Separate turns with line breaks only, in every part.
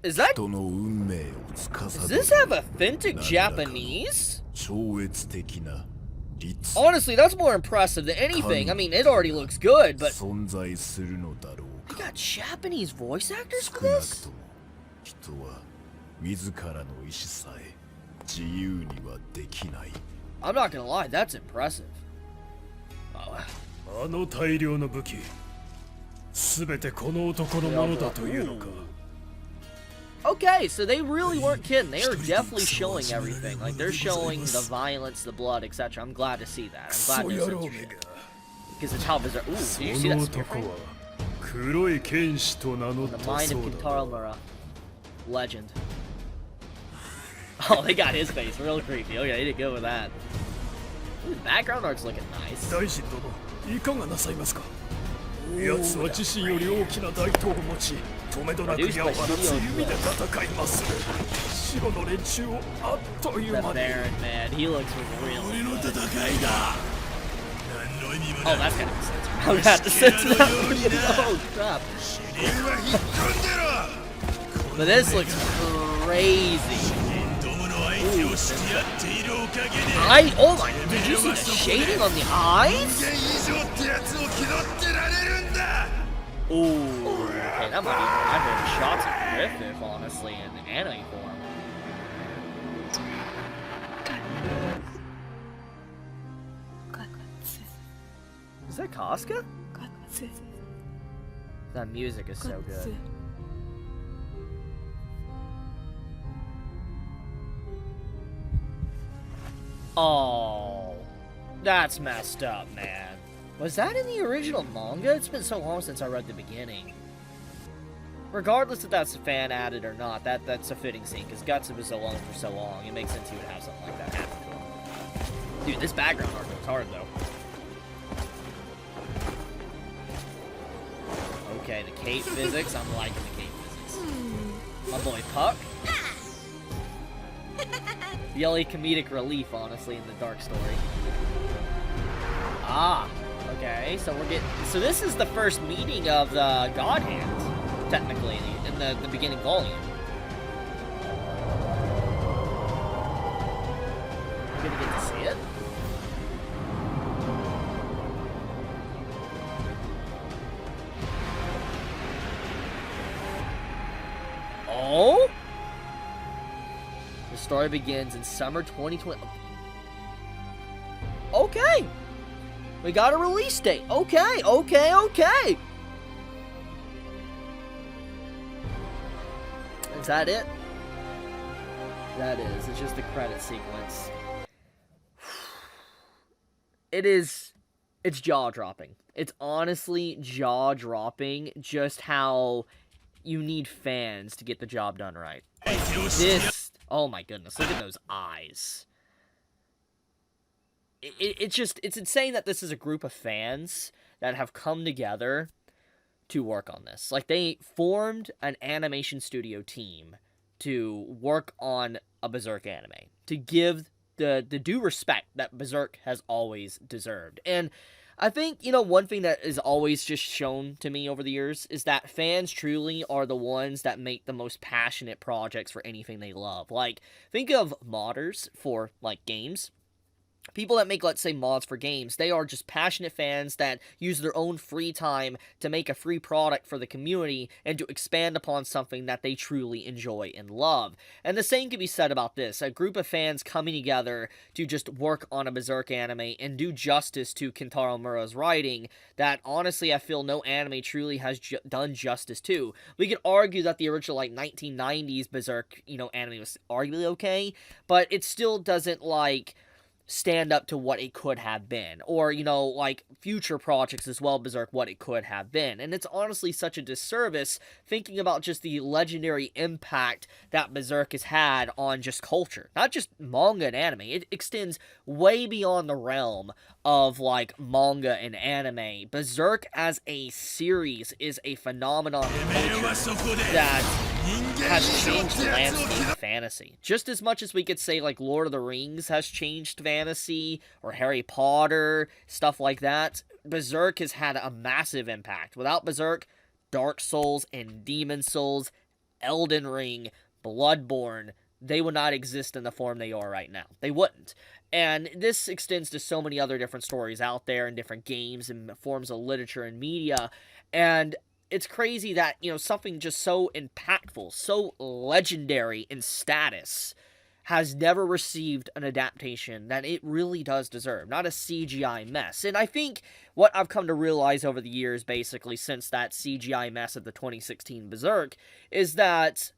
Is that... Does this have authentic Japanese? Honestly, that's more impressive than anything. I mean, it already looks good, but... They got Japanese voice actors for this? I'm not gonna lie, that's impressive. Okay, so they really weren't kidding. They are definitely showing everything. Like, they're showing the violence, the blood, etc. I'm glad to see that. I'm glad to see it. Because it's how Berserk... Ooh, did you see that spear frame? The mind of Kintaro Mura. Legend. Oh, they got his face. Real creepy. Okay, they did good with that. Ooh, the background art's looking nice. The Baron, man, he looks really good. Oh, that's gotta be censored. I'm gonna have to censor that. Oh, crap. But this looks crazy. Oh my, did you see the shading on the eyes? Ooh, okay, that might be one of my favorite shots of Griffith, honestly, in anime form. Is that Casca? That music is so good. Oh, that's messed up, man. Was that in the original manga? It's been so long since I read the beginning. Regardless if that's fan added or not, that's a fitting scene, because Guts was alone for so long. It makes sense he would have something like that happen to him. Dude, this background art goes hard, though. Okay, the cape physics. I'm liking the cape physics. My boy Puck. The only comedic relief, honestly, in the dark story. Ah, okay, so we're getting... So this is the first meeting of the God Hand, technically, in the beginning volume. We're gonna get to see it? Oh? The story begins in summer 2020. Okay. We got a release date. Okay. Is that it? That is. It's just the credit sequence. It's jaw-dropping. It's honestly jaw-dropping just how you need fans to get the job done right. Like, this... Oh my goodness, look at those eyes. It's insane that this is a group of fans that have come together to work on this. Like, they formed an animation studio team to work on a Berserk anime, to give the due respect that Berserk has always deserved. And I think, you know, one thing that is always just shown to me over the years is that fans truly are the ones that make the most passionate projects for anything they love. Like, think of modders for, like, games. People that make, let's say, mods for games, they are just passionate fans that use their own free time to make a free product for the community and to expand upon something that they truly enjoy and love. And the same can be said about this. A group of fans coming together to just work on a Berserk anime and do justice to Kintaro Mura's writing that, honestly, I feel no anime truly has done justice to. We could argue that the original, like, 1990s Berserk, you know, anime was arguably okay, but it still doesn't, like, stand up to what it could have been, or, you know, like, future projects as well, Berserk, what it could have been. And it's honestly such a disservice thinking about just the legendary impact that Berserk has had on just culture, not just manga and anime. It extends way beyond the realm of, like, manga and anime. Berserk as a series is a phenomenon of culture that has changed the landscape of fantasy. Just as much as we could say, like, Lord of the Rings has changed fantasy, or Harry Potter, stuff like that, Berserk has had a massive impact. Without Berserk, Dark Souls and Demon Souls, Elden Ring, Bloodborne, they would not exist in the form they are right now. They wouldn't. And this extends to so many other different stories out there in different games and forms of literature and media. And it's crazy that, something just so impactful, so legendary in status has never received an adaptation that it really does deserve. Not a CGI mess. And I think what I've come to realize over the years, basically, since that CGI mess of the 2016 Berserk, is that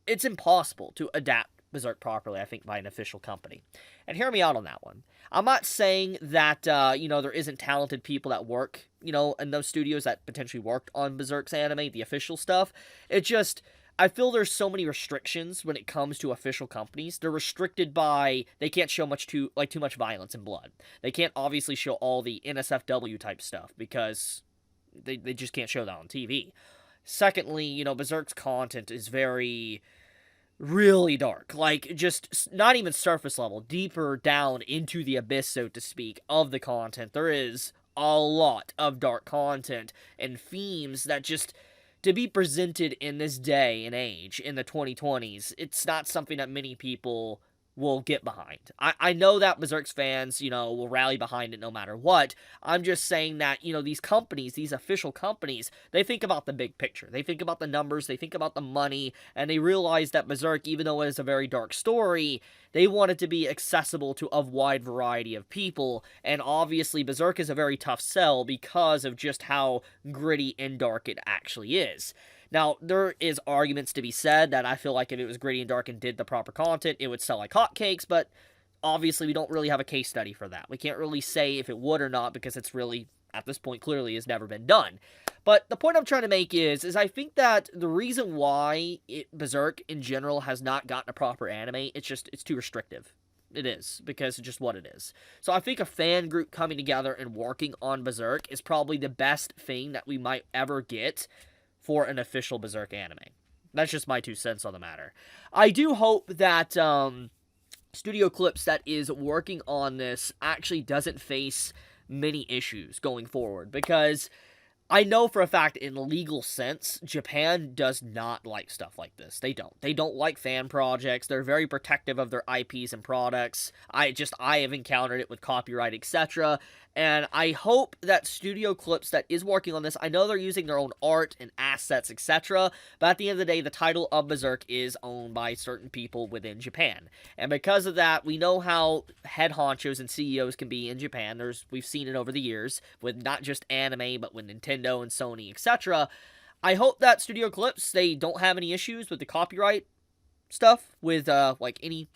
it's impossible to adapt Berserk properly, I think, by an official company. And hear me out on that one. I'm not saying that, there isn't talented people that work, in those studios that potentially worked on Berserk's anime, the official stuff. It just, I feel there's so many restrictions when it comes to official companies. They're restricted by, they can't show too much violence and blood. They can't obviously show all the NSFW type stuff because they just can't show that on TV. Secondly, Berserk's content is really dark, like, just not even surface level, deeper down into the abyss, so to speak, of the content. There is a lot of dark content and themes that just, to be presented in this day and age, in the 2020s, it's not something that many people will get behind. I know that Berserk's fans, will rally behind it no matter what. I'm just saying that, these companies, these official companies, they think about the big picture. They think about the numbers, they think about the money, and they realize that Berserk, even though it is a very dark story, they want it to be accessible to a wide variety of people, and obviously Berserk is a very tough sell because of just how gritty and dark it actually is. Now, there is arguments to be said that I feel like if it was gritty and dark and did the proper content, it would sell like hotcakes, but obviously we don't really have a case study for that. We can't really say if it would or not because it's really, at this point, clearly has never been done. But the point I'm trying to make is I think that the reason why Berserk in general has not gotten a proper anime, it's too restrictive. It is, because it's just what it is. So I think a fan group coming together and working on Berserk is probably the best thing that we might ever get for an official Berserk anime. That's just my 2 cents on the matter. I do hope that Studio Clips that is working on this actually doesn't face many issues going forward, because I know for a fact, in legal sense, Japan does not like stuff like this. They don't. They don't like fan projects. They're very protective of their IPs and products. I have encountered it with copyright, etc. And I hope that Studio Clips that is working on this, I know they're using their own art and assets, etc., but at the end of the day, the title of Berserk is owned by certain people within Japan. And because of that, we know how head honchos and CEOs can be in Japan. We've seen it over the years, with not just anime, but with Nintendo and Sony, etc. I hope that Studio Clips, they don't have any issues with the copyright stuff, with, any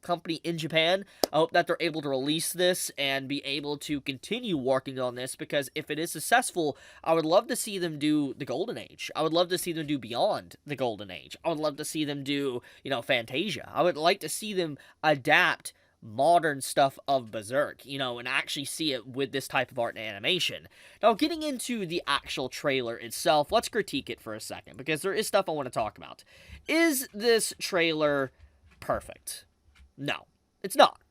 company in Japan. I hope that they're able to release this and be able to continue working on this, because if it is successful, I would love to see them do the Golden Age. I would love to see them do Beyond the Golden Age. I would love to see them do, Fantasia. I would like to see them adapt modern stuff of Berserk, and actually see it with this type of art and animation. Now, getting into the actual trailer itself, let's critique it for a second, because there is stuff I want to talk about. Is this trailer perfect? No, it's not.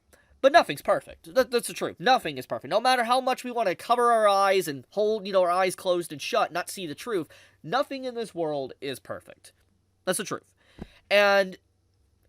But nothing's perfect. That's the truth. Nothing is perfect. No matter how much we want to cover our eyes and hold, our eyes closed and shut, not see the truth, nothing in this world is perfect. That's the truth. And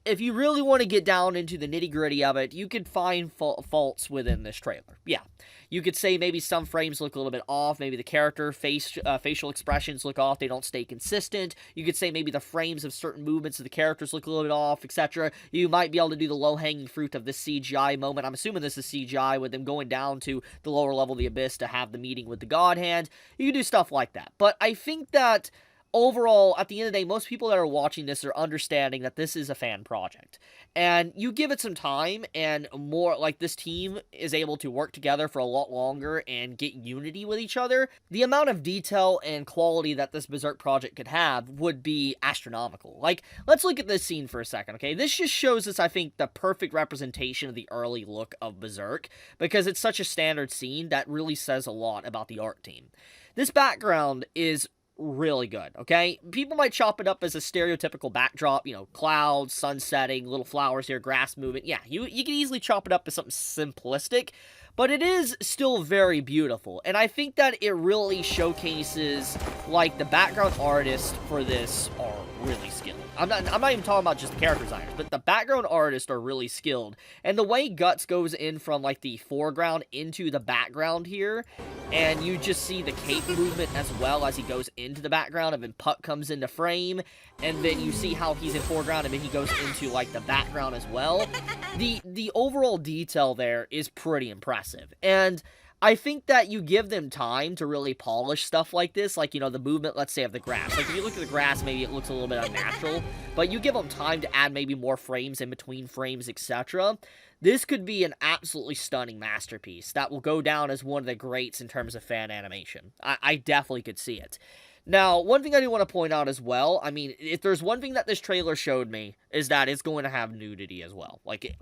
if you really want to get down into the nitty-gritty of it, you could find faults within this trailer. Yeah. You could say maybe some frames look a little bit off, maybe the character facial expressions look off, they don't stay consistent. You could say maybe the frames of certain movements of the characters look a little bit off, etc. You might be able to do the low-hanging fruit of this CGI moment. I'm assuming this is CGI, with them going down to the lower level of the abyss to have the meeting with the God Hand. You can do stuff like that. But I think that overall, at the end of the day, most people that are watching this are understanding that this is a fan project. And you give it some time, and more, like, this team is able to work together for a lot longer and get unity with each other, the amount of detail and quality that this Berserk project could have would be astronomical. Like, let's look at this scene for a second, okay? This just shows us, I think, the perfect representation of the early look of Berserk, because it's such a standard scene that really says a lot about the art team. This background is really good, okay? People might chop it up as a stereotypical backdrop, you know, clouds, sun setting, little flowers here, grass movement. Yeah, you can easily chop it up as something simplistic, but it is still very beautiful. And I think that it really showcases, like, the background artists for this are really skilled. I'm not even talking about just the character designers, but the background artists are really skilled. And the way Guts goes in from, like, the foreground into the background here, and you just see the cape movement as well as he goes into the background, and then Puck comes into frame, and then you see how he's in foreground, and then he goes into, like, the background as well. The overall detail there is pretty impressive, and I think that you give them time to really polish stuff like this, like, you know, the movement, let's say, of the grass. Like, if you look at the grass, maybe it looks a little bit unnatural, but you give them time to add maybe more frames in between frames, etc. This could be an absolutely stunning masterpiece that will go down as one of the greats in terms of fan animation. I definitely could see it. Now, one thing I do want to point out as well, I mean, if there's one thing that this trailer showed me, is that it's going to have nudity as well. Like,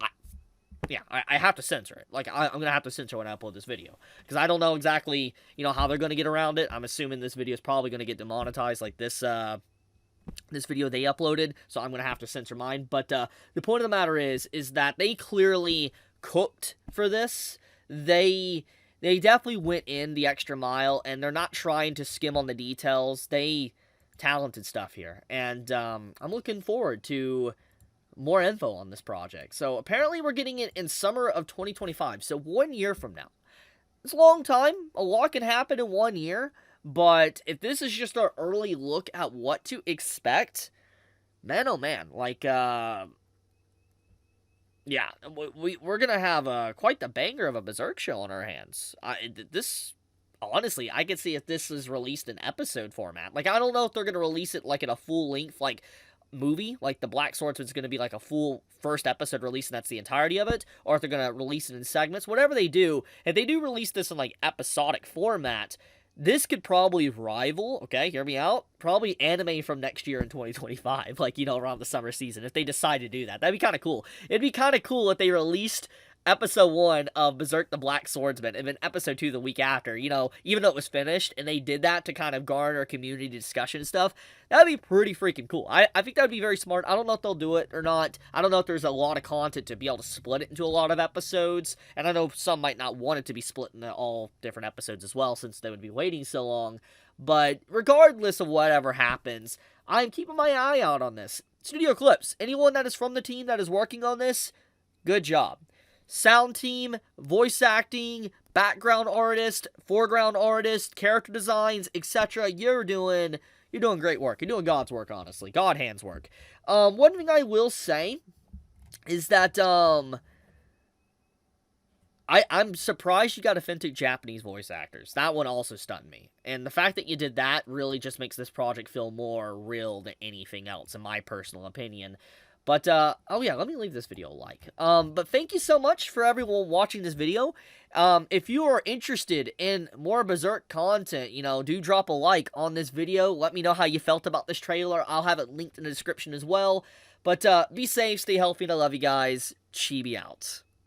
I have to censor it. Like, I'm going to have to censor when I upload this video. Because I don't know exactly, you know, how they're going to get around it. I'm assuming this video is probably going to get demonetized like this video they uploaded. So I'm going to have to censor mine. But the point of the matter is that they clearly cooked for this. They definitely went in the extra mile. And they're not trying to skim on the details. They talented stuff here. And I'm looking forward to more info on this project. So apparently we're getting it in summer of 2025, so 1 year from now. It's a long time. A lot can happen in 1 year, but if this is just our early look at what to expect, man, oh man, like, yeah, we're gonna have quite the banger of a Berserk show on our hands. Honestly, I could see if this is released in episode format. Like, I don't know if they're gonna release it, like, in a full-length, like, movie, like the Black Swordsman's going to be like a full first episode release and that's the entirety of it, or if they're going to release it in segments, whatever they do. If they do release this in like episodic format, this could probably rival, okay, hear me out, probably anime from next year in 2025, like, you know, around the summer season, if they decide to do that. That'd be kind of cool. It'd be kind of cool if they released episode 1 of Berserk the Black Swordsman, and then episode 2 the week after, you know, even though it was finished, and they did that to kind of garner community discussion and stuff. That'd be pretty freaking cool. I think that'd be very smart. I don't know if they'll do it or not. I don't know if there's a lot of content to be able to split it into a lot of episodes, and I know some might not want it to be split into all different episodes as well, since they would be waiting so long. But regardless of whatever happens, I'm keeping my eye out on this. Studio Clips, anyone that is from the team that is working on this, good job. Sound team, voice acting, background artist, foreground artist, character designs, etc. You're doing great work. You're doing God's work, honestly. God hands work. One thing I will say is that I'm surprised you got authentic Japanese voice actors. That one also stunned me. And the fact that you did that really just makes this project feel more real than anything else, in my personal opinion. But, oh yeah, let me leave this video a like. But thank you so much for everyone watching this video. If you are interested in more Berserk content, you know, do drop a like on this video. Let me know how you felt about this trailer. I'll have it linked in the description as well. But, be safe, stay healthy, and I love you guys. Chibi out.